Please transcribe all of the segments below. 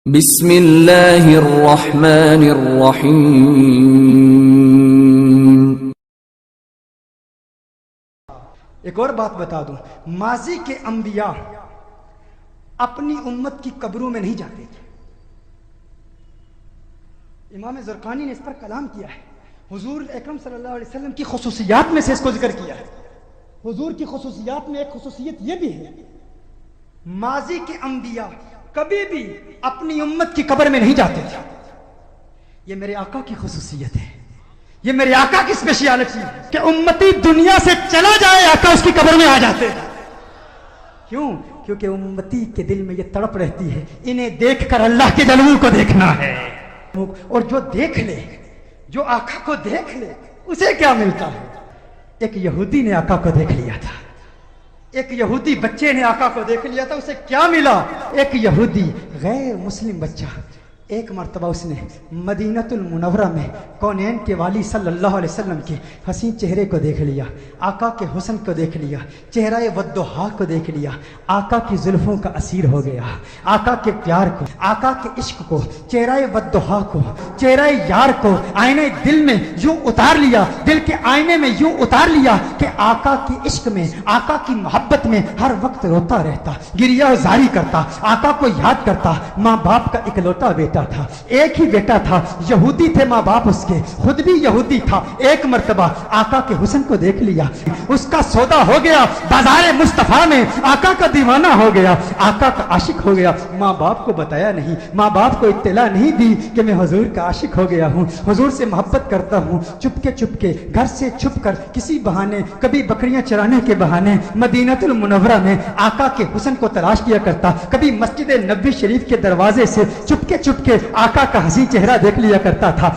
بسم اللہ الرحمن الرحیم۔ ایک اور بات بتا دوں، ماضی کے انبیاء اپنی امت کی قبروں میں نہیں جاتے تھے۔ امام زرقانی نے اس پر کلام کیا ہے، حضور اکرم صلی اللہ علیہ وسلم کی خصوصیات میں سے اس کو ذکر کیا ہے۔ حضور کی خصوصیات میں ایک خصوصیت یہ بھی ہے، ماضی کے انبیاء کبھی بھی اپنی امت کی قبر میں نہیں جاتے تھے۔ یہ میرے آقا کی خصوصیت ہے، یہ میرے آقا کی اسپیشیالٹی ہے کہ امتی دنیا سے چلا جائے، آقا اس کی قبر میں آ جاتے ہیں۔ کیوں؟ کیونکہ امتی کے دل میں یہ تڑپ رہتی ہے، انہیں دیکھ کر اللہ کے جلووں کو دیکھنا ہے۔ اور جو دیکھ لے، جو آقا کو دیکھ لے، اسے کیا ملتا ہے؟ ایک یہودی نے آقا کو دیکھ لیا تھا، ایک یہودی بچے نے آقا کو دیکھ لیا تھا، اسے کیا ملا؟ ایک یہودی غیر مسلم بچہ ایک مرتبہ اس نے مدینہ المنورہ میں کونین کے والی صلی اللہ علیہ وسلم کے حسین چہرے کو دیکھ لیا، آقا کے حسن کو دیکھ لیا، چہرہ والضحیٰ کو دیکھ لیا، آقا کی زلفوں کا اسیر ہو گیا، آقا کے پیار کو، آقا کے عشق کو، چہرہ والضحیٰ کو، چہرہ یار کو آئینہ دل میں یوں اتار لیا، دل کے آئینے میں یوں اتار لیا کہ آقا کے عشق میں، آقا کی محبت میں ہر وقت روتا رہتا، گریہ زاری کرتا، آقا کو یاد کرتا۔ ماں باپ کا اکلوتا بیٹا تھا، ایک ہی بیٹا تھا، یہودی تھے ماں باپ اس کے، خود بھی یہودی تھا۔ ایک مرتبہ آقا کے حسن کو دیکھ لیا، اس کا سودا ہو گیا، بازار مصطفیٰ میں آقا کا دیوانہ ہو گیا، آقا کا عاشق ہو گیا۔ ماں باپ کو بتایا نہیں، ماں باپ کو اطلاع نہیں دی کہ میں حضور کا عاشق ہو گیا ہوں، حضور سے محبت کرتا ہوں۔ چپکے چپکے گھر سے چھپ کر کسی بہانے، کبھی بکریاں چرانے کے بہانے مدینہ المنورہ میں آقا کے حسن کو تلاش کیا کرتا، کبھی مسجد نبوی شریف کے دروازے سے چپکے چپکے آقا کا حسین چہرہ دیکھ لیا کرتا تھا،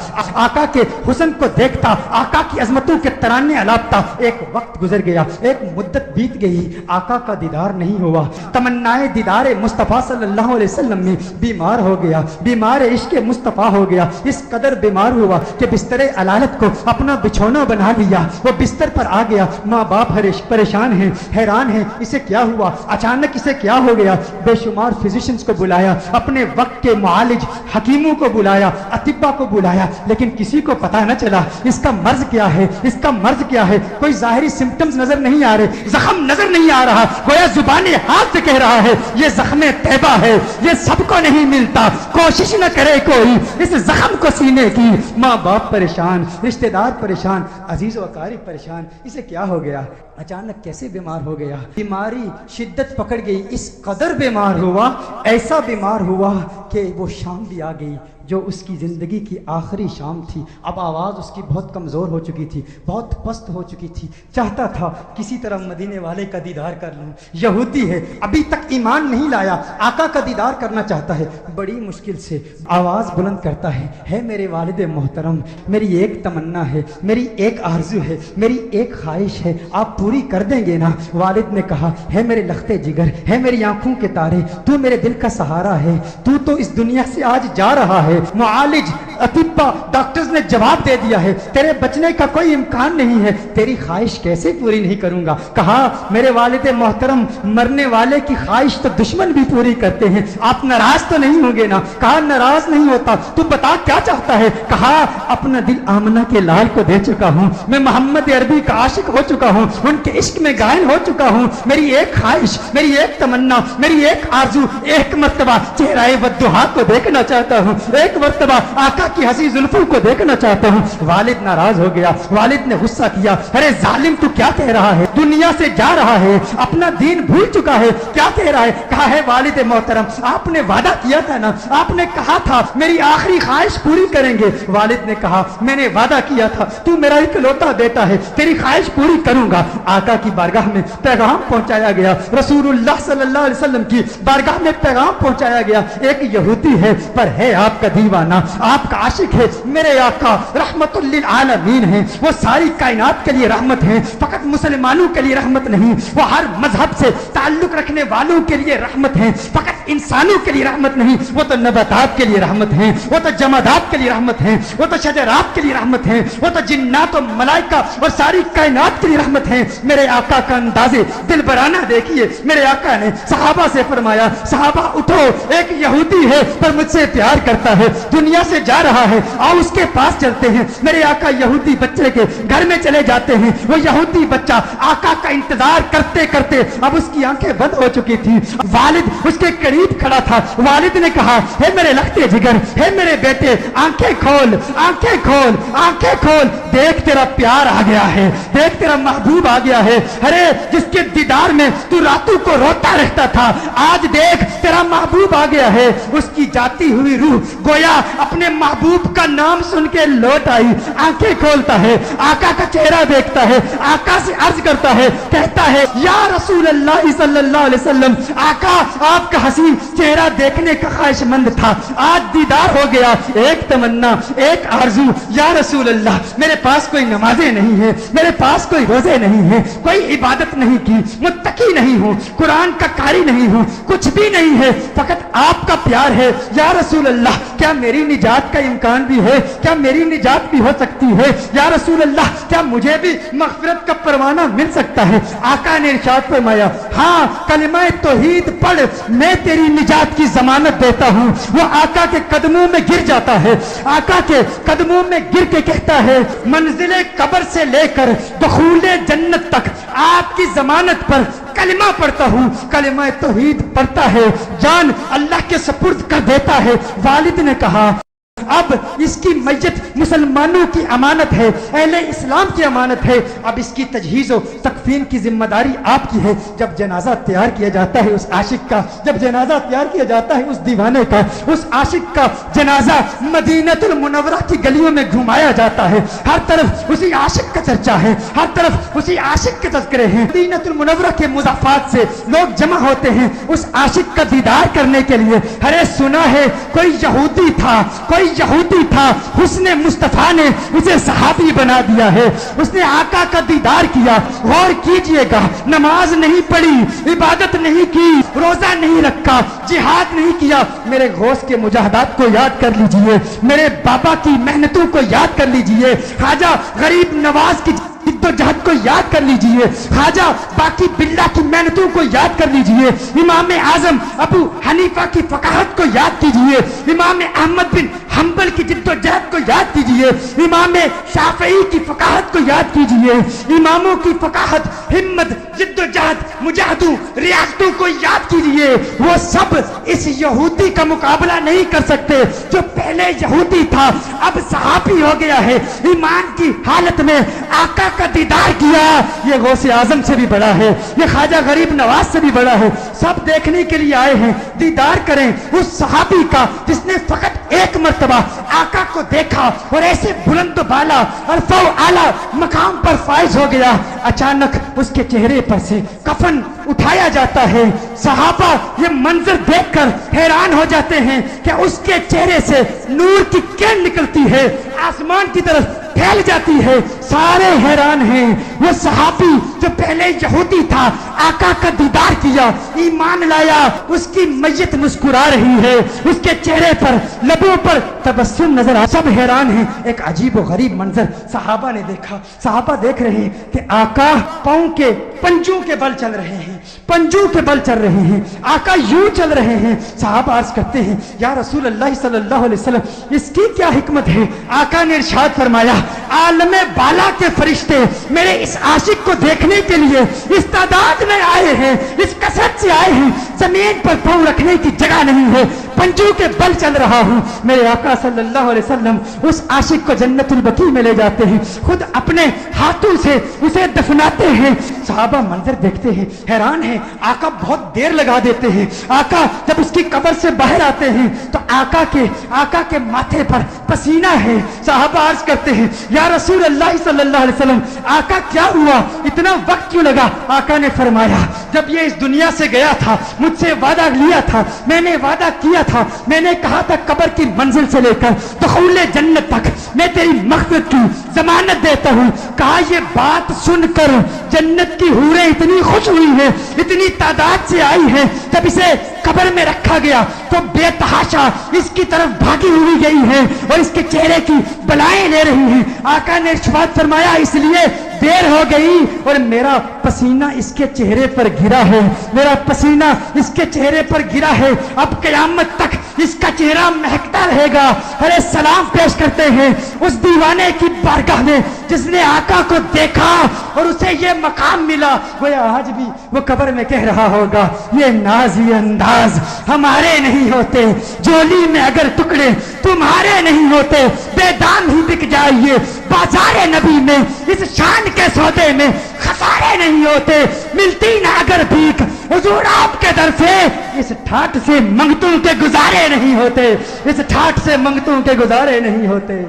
آقا کے حسن کو دیکھتا، آقا کی عظمتوں کے ترانے الاپتا۔ ایک وقت گزر گیا، ایک مدت بیت گئی، آقا کا دیدار نہیں ہوا۔ تمنائے دیدار مصطفیٰ صلی اللہ علیہ وسلم میں بیمار ہو گیا، بیمار عشق مصطفیٰ ہو گیا، اس قدر بیمار ہوا کہ بستر علالت کو اپنا بچھونا بنا لیا، وہ بستر پر آ گیا۔ ماں باپ پریشان ہیں، حیران ہیں، اسے کیا ہوا، اچانک اسے کیا ہو گیا؟ بے شمار فزیشنز کو بلایا، اپنے وقت کے معالج حکیموں کو بلایا، اطباء کو بلایا، لیکن کسی کو پتہ نہ چلا اس کا مرض کیا ہے، اس کا مرض کیا ہے۔ کوئی ظاہری سمپٹمز نظر نہیں آ رہے، زخم نظر نہیں آ رہا، گویا زبان حال سے کہہ رہا ہے یہ زخم طیبہ ہے، یہ سب کو نہیں ملتا، کوشش نہ کرے کوئی اس زخم کو سینے کی۔ ماں باپ پریشان، رشتہ دار پریشان، عزیز و اقارب پریشان، اسے کیا ہو گیا؟ اچانک کیسے بیمار ہو گیا؟ بیماری شدت پکڑ گئی، اس قدر بیمار ہوا، ایسا بیمار ہوا کہ وہ شام بھی آ گئی جو اس کی زندگی کی آخری شام تھی۔ اب آواز اس کی بہت کمزور ہو چکی تھی، بہت پست ہو چکی تھی، چاہتا تھا کسی طرح مدینے والے کا دیدار کر لوں۔ یہودی ہے، ابھی تک ایمان نہیں لایا، آقا کا دیدار کرنا چاہتا ہے، بڑی مشکل سے آواز بلند کرتا ہے میرے والد محترم، میری ایک تمنا ہے، میری ایک آرزو ہے، میری ایک خواہش ہے، آپ پوری کر دیں گے نا؟ والد نے کہا ہے میرے لختے جگر، ہے میری آنکھوں کے تارے، تو میرے دل کا سہارا ہے، تو اس دنیا سے آج جا رہا ہے۔ معالج، اطباء، ڈاکٹرز نے جواب دے دیا ہے تیرے بچنے کا کوئی امکان نہیں ہے، تیری خواہش کیسے پوری نہیں کروں گا؟ کہا میرے والد محترم، مرنے والے کی خواہش تو دشمن بھی پوری کرتے ہیں، آپ ناراض تو نہیں ہوں گے نا؟ کہا ناراض نہیں ہوتا، تو بتا کیا چاہتا ہے؟ کہا اپنا دل آمنہ کے لال کو دے چکا ہوں، میں محمد عربی کا عاشق ہو چکا ہوں، ان کے عشق میں گائل ہو چکا ہوں، میری ایک خواہش، میری ایک تمنا، میری ایک آرزو، ایک مرتبہ چہرہ والضحیٰ کو دیکھنا چاہتا ہوں، ایک مرتبہ آقا کی حسین زلفوں کو دیکھنا چاہتا ہوں۔ والد ناراض ہو گیا، والد نے غصہ کیا، ارے ظالم تو کیا کہہ رہا ہے؟ دنیا سے جا رہا ہے، اپنا دین بھول چکا ہے، کیا کہہ رہا ہے؟ کہا ہے والد محترم، آپ نے وعدہ کیا تھا نا، آپ نے کہا تھا میری آخری خواہش پوری کریں گے۔ والد نے کہا میں نے وعدہ کیا تھا، تو میرا اکلوتا بیٹا ہے، تیری خواہش پوری کروں گا۔ آقا کی بارگاہ میں پیغام پہنچایا گیا، رسول اللہ صلی اللہ علیہ وسلم کی بارگاہ میں پیغام پہنچایا گیا، ایک یہودی ہے پر ہے آپ کا دیوانہ، آپ کا عاشق ہے، میرے آقا رحمت للعالمین ہیں، وہ ساری کائنات کے لیے رحمت ہیں، فقط مسلمانوں کے لیے رحمت نہیں، وہ ہر مذہب سے تعلق رکھنے والوں کے لیے رحمت ہیں، فقط इंसानों के लिए रहमत नहीं, वो तो नबातात के लिए रहमत हैं, वो तो जमादात के लिए रहमत हैं, वो तो शजरात के लिए रहमत हैं, वो तो जिन्नात और मलाइका और सारी कायनात के लिए रहमत हैं। मेरे आका का अंदाज़े दिलबराना देखिए। मेरे आका ने सहाबा से फरमाया, सहाबा उठो, एक यहूदी है पर मुझसे प्यार करता है, दुनिया से जा रहा है, आओ उसके पास चलते हैं। मेरे आका यहूदी बच्चे के घर में चले जाते हैं। वो यहूदी बच्चा आका का इंतजार करते करते अब उसकी आंखें बंद हो चुकी थी। वालिद उसके करीब खड़ा था। वालिद ने कहा, हे मेरे लखते जिगर, हे मेरे बेटे, आंखें खोल, आंखें खोल, आंखें खोल, देख तेरा प्यार आ गया है, देख तेरा महबूब आ गया है। अरे जिसके दीदार में तू रातों को रोता रहता था, आज देख तेरा महबूब आ गया है। उसकी जाती हुई रूह गोया अपने महबूब का नाम सुन के लौट आई। आंखें खोलता है, आका का चेहरा देखता है, आका से अर्ज करता है, कहता है, या रसूल अल्लाह सल्लल्लाहु अलैहि वसल्लम, आका आपका हसीन चेहरा देखने का ख्वाहिशमंद था, आज दीदार हो गया। एक तमन्ना, एक आरज़ू, या रसूल अल्लाह, मेरे पास कोई नमाजें नहीं है, मेरे पास कोई रोजे नहीं है, कोई इबादत नहीं की, मुत्तकी नहीं हूँ, कुरान का कारी नहीं हूँ, कुछ भी नहीं है, फकत आपका प्यार है। या रसूल अल्लाह, क्या मेरी निजात का इम्कान भी है? क्या मेरी निजात भी हो सकती है? या रसूल अल्लाह, क्या मुझे भी मग़फ़िरत का परवाना मिल सकता है? आका ने इरशाद फरमाया, हाँ, कलिमा तौहीद पढ़, मैं तेरी निजात की जमानत देता हूँ। वो आका के कदमों में गिर जाता है, आका के कदमों में गिर के कहता है, मंजिले कब्र से लेकर दुखूले जन्नत तक आपकी जमानत पर कलिमा पढ़ता हूँ। कलिमा तौहीद पढ़ता है, जान अल्लाह के सपुर्द कर देता है। वालिद ने कहा, अब इसकी मैयत मुसलमानों की अमानत है, अहले इस्लाम की अमानत है, अब इसकी तजहीज़ और तकफीन की जिम्मेदारी आपकी है। जब जनाजा तैयार किया जाता है उस आशिक का, जब जनाजा तैयार किया जाता है उस दीवाने का, उस आशिक का जनाजा मदीनतुल मुनव्वरा की गलियों में घुमाया जाता है। हर तरफ उसी आशिक का चर्चा है, हर तरफ उसी आशिक के तज़किरे हैं। मदीनतुल मुनव्वरा के मुज़ाफ़ात से लोग जमा होते हैं उस आशिक का दीदार करने के लिए। अरे सुना है कोई यहूदी था, कोई यहूदी था, हुस्ने मुस्तफा ने उसे सहाबी बना दिया है। उसने आका का दीदार किया। गौर कीजिएगा, नमाज नहीं पढ़ी, इबादत नहीं की, रोजा नहीं रखा, जिहाद नहीं किया। मेरे गौस के मुजाहदात को याद कर लीजिए, मेरे बाबा की मेहनतों को याद कर लीजिए, ख्वाजा गरीब नवाज की जद्दोजहद को याद कर लीजिए, ख्वाजा बाकी बिल्ला की मेहनतों को याद कर लीजिए, इमाम आजम अबू हनीफा की फकाहत को याद कीजिए, इमाम अहमद बिन हम्बल की जिद्दोजहद को याद कीजिए, इमाम शाफई की फकाहत को याद कीजिए। इमामों की फकाहत, हिम्मत, जिद्दोजहद, मुजाहदों, रियासतों को याद कीजिए। वो सब इस यहूदी का मुकाबला नहीं कर सकते जो पहले यहूदी था, अब सहाबी हो गया है। ईमान की हालत में आका का दीदार किया। ये गौसे आजम से भी बड़ा है, ये ख्वाजा गरीब नवाज से भी बड़ा है। सब देखने के लिए आए हैं, दीदार करें उस सहाबी का जिसने फकत एक मर्तबा आका को देखा और ऐसे बुलंद बाला और फौ आला मकाम पर फाइज हो गया। अचानक उसके चेहरे पर से कफन उठाया जाता है। सहाबा ये मंजर देखकर हैरान हो जाते हैं कि उसके चेहरे से नूर की किरण निकलती है, आसमान की तरफ फैल जाती है। सारे हैरान हैं। वो सहाबी जो पहले यहूदी था, आका का दीदार किया, ईमान लाया, उसकी मैयत मुस्कुरा रही है, उसके चेहरे पर, लबों पर तबस्सुम नजर आ। सब हैरान हैं। एक अजीब व गरीब मंजर सहाबा ने देखा। सहाबा देख रहे हैं कि आका पांव के पंजों के बल चल रहे हैं, पंजों के बल चल रहे हैं, आका यूं चल रहे हैं। सहाबा अर्ज करते हैं, या रसूल अल्लाह सल्लल्लाहु अलैहि वसल्लम, इसकी क्या हिकमत है? आका ने इरशाद फरमाया, आलमे बाला के फरिश्ते मेरे इस आशिक को देखने के लिए इस तादाद में आए हैं, इस कसरत से आए हैं, जमीन पर पांव रखने की जगह नहीं है, पंजों के बल चल रहा हूं। मेरे आका सल्लल्लाहु अलैहि वसल्लम उस आशिक को जन्नतुल बकी में ले जाते हैं, खुद अपने हाथों से उसे दफनाते हैं। सहाबा मंजर देखते हैं, हैरान है। आका बहुत देर लगा देते हैं। आका जब उसकी कब्र से बाहर आते हैं तो आका के माथे पर पसीना है। सहाबा अर्ज करते हैं, या रसूल अल्लाह सल्लल्लाहु अलैहि वसल्लम, आका क्या हुआ, इतना वक्त क्यों लगा? आका ने फरमाया, जब ये इस दुनिया से गया था, मुझसे वादा लिया था, मैंने वादा किया था, मैंने कहा था कब्र की मंजिल से लेकर दुखूले जन्नत तक मैं तेरी मग़फ़िरत की जमानत देता हूँ। कहा ये बात सुनकर जन्नत की हूरें इतनी खुश हुई है, इतनी तादाद से आई है, जब इसे कब्र में रखा गया तो बेतहाशा इसकी तरफ भागी हुई गई है और इसके चेहरे की बलाएं ले रही हैं। आका ने इरशाद फरमाया इसलिए देर हो गई और मेरा पसीना इसके चेहरे पर गिरा है, मेरा पसीना इसके चेहरे पर गिरा है, अब क़यामत तक इसका चेहरा महकता रहेगा। अरे सलाम पेश करते हैं उस दीवाने की बारगाह में जिसने आका को देखा और उसे ये मकाम मिला। गोया आज भी वो कब्र में कह रहा होगा ये नाज ये अंदाज हमारे नहीं होते, झोली में अगर टुकड़े तुम्हारे नहीं होते, बेदाम ही बिक जाइए बाजारे नबी में, इस शान के सौदे में खसारे नहीं होते, मिलती ना अगर भीख हुजूर आपके दर से, इस ठाठ से मंगतों के गुजारे नहीं होते, इस ठाठ से मंगतों के गुजारे नहीं होते।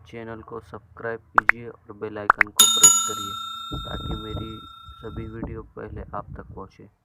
चैनल को सब्सक्राइब कीजिए और बेल आइकन को प्रेस करिए ताकि मेरी सभी वीडियो पहले आप तक पहुँचे।